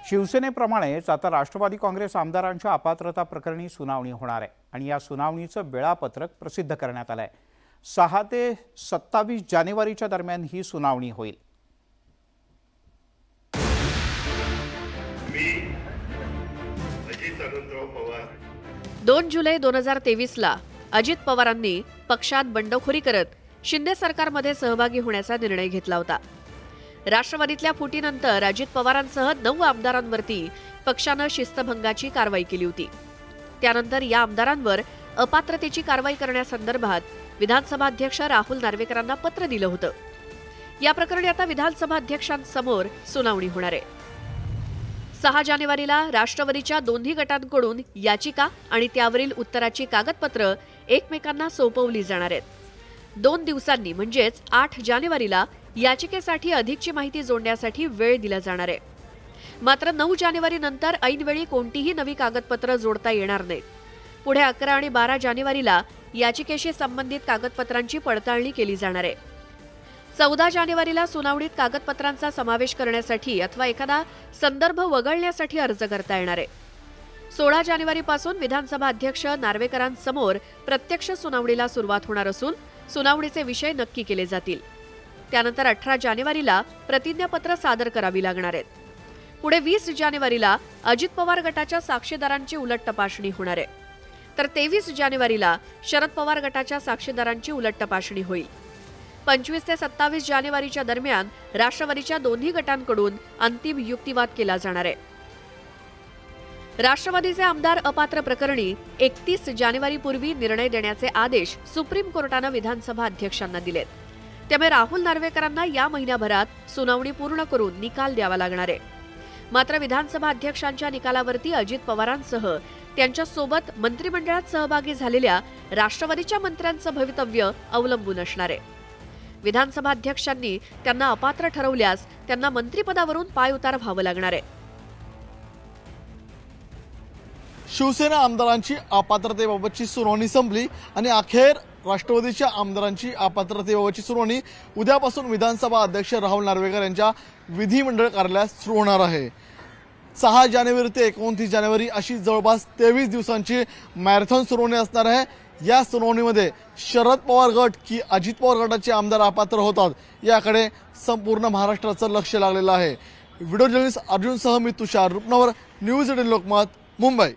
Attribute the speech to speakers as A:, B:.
A: शिवसेनेप्रमाणेच आता राष्ट्रवादी काँग्रेस आमदारांच्या अपात्रता प्रकरणी सुनावणी होणार आहे आणि या सुनावणीचं वेळापत्रक प्रसिद्ध करण्यात आलं आहे। 6 ते 27 जानेवारीच्या दरम्यान ही सुनावणी होईल।
B: 2 जुलै 2023 ला अजित पवारांनी पक्षात बंडखोरी करत शिंदे सरकारमध्ये सहभागी होण्याचा निर्णय घेतला होता। राष्ट्रवादीतल्या फुटीनंतर अजित पवारांसह 9 आमदारांवरती पक्षानं शिस्तभंगाची कारवाई केली होती। त्यानंतर या आमदारांवर अपात्रतेची कारवाई करण्यासंदर्भात विधानसभा अध्यक्ष राहुल नार्वेकरांना पत्र दिलं होतं। या प्रकरणी आता विधानसभा अध्यक्षांसमोर सुनावणी होणार आहे। 6 जानेवारीला राष्ट्रवादीच्या दोन्ही गटांकडून याचिका आणि त्यावरील उत्तराची कागदपत्र एकमेकांना सोपवली जाणार आहेत। 2 दिवसांनी म्हणजेच 8 जानेवारीला याचिकेसाठी अधिकची माहिती जोडण्यासाठी वेळ दिला जाणार आहे। मात्र 9 जानेवारी नंतर ऐनवेळी कोणतीही नवी कागदपत्र जोडता येणार नाहीत। पुढे 11 आणि 12 जानेवारीला याचिकेशी संबंधित कागदपत्रांची पडताळणी केली जाणार आहे। 14 जानेवारीला सुनावणीत कागदपत्रांचा समावेश करण्यासाठी अथवा एखादा संदर्भ वगळण्यासाठी अर्ज करता येणार आहे। 16 जानेवारीपासून विधानसभा अध्यक्ष नार्वेकरांसमोर प्रत्यक्ष सुनावणीला सुरुवात होणार असून सुनावणीचे विषय नक्की केले जातील। त्यानंतर 18 जानेवारीला प्रतिज्ञापत्र सादर करावी लागणार आहेत। पुढे 20 जानेवारीला अजित पवार गटाच्या साक्षीदारांची उलट तपासणी होणार आहे। तर 23 जानेवारीला शरद पवार गटाच्या साक्षीदारांची उलट तपासणी होईल। 25 ते 27 जानेवारीच्या दरम्यान राष्ट्रवादीच्या दोन्ही गटांकडून अंतिम युक्तिवाद केला जाणार आहे। राष्ट्रवादीचे आमदार अपात्र प्रकरणी 31 जानेवारीपूर्वी निर्णय देण्याचे आदेश सुप्रीम कोर्टानं विधानसभा अध्यक्षांना दिलेत। त्यामुळे राहुल नार्वेकरांना या महिन्याभरात सुनावणी पूर्ण करून निकाल द्यावा लागणार आहे। मात्र विधानसभा अध्यक्षांच्या निकालावरती अजित पवारांसह त्यांच्या सोबत मंत्रिमंडळात सहभागी झालेल्या राष्ट्रवादीच्या मंत्र्यांचं भवितव्य अवलंबून असणार आहे। विधानसभा अध्यक्षांनी त्यांना अपात्र ठरवल्यास त्यांना मंत्रिपदावरून पायउतार व्हावं लागणार आहे।
C: शिवसेना आमदारांची अपात्रतेबाबतची सुनावणी संपली आणि अखेर राष्ट्रवादीच्या आमदारांची अपात्रतेबाबतची सुनावणी उद्यापासून विधानसभा अध्यक्ष राहुल नार्वेकर यांच्या विधिमंडळ कार्यालयात सुरू होणार आहे। 6 जानेवारी ते 29 जानेवारी अशी जवळपास 23 दिवसांची मॅरेथॉन सुनावणी असणार आहे। या सुनावणीमध्ये शरद पवार गट की अजित पवार गटाचे आमदार अपात्र होतात याकडे संपूर्ण महाराष्ट्राचं लक्ष लागलेलं आहे। व्हिडिओ जर्नलिस्ट अर्जुनसह मी तुषार रुपनवर, न्यूज 18 लोकमत, मुंबई।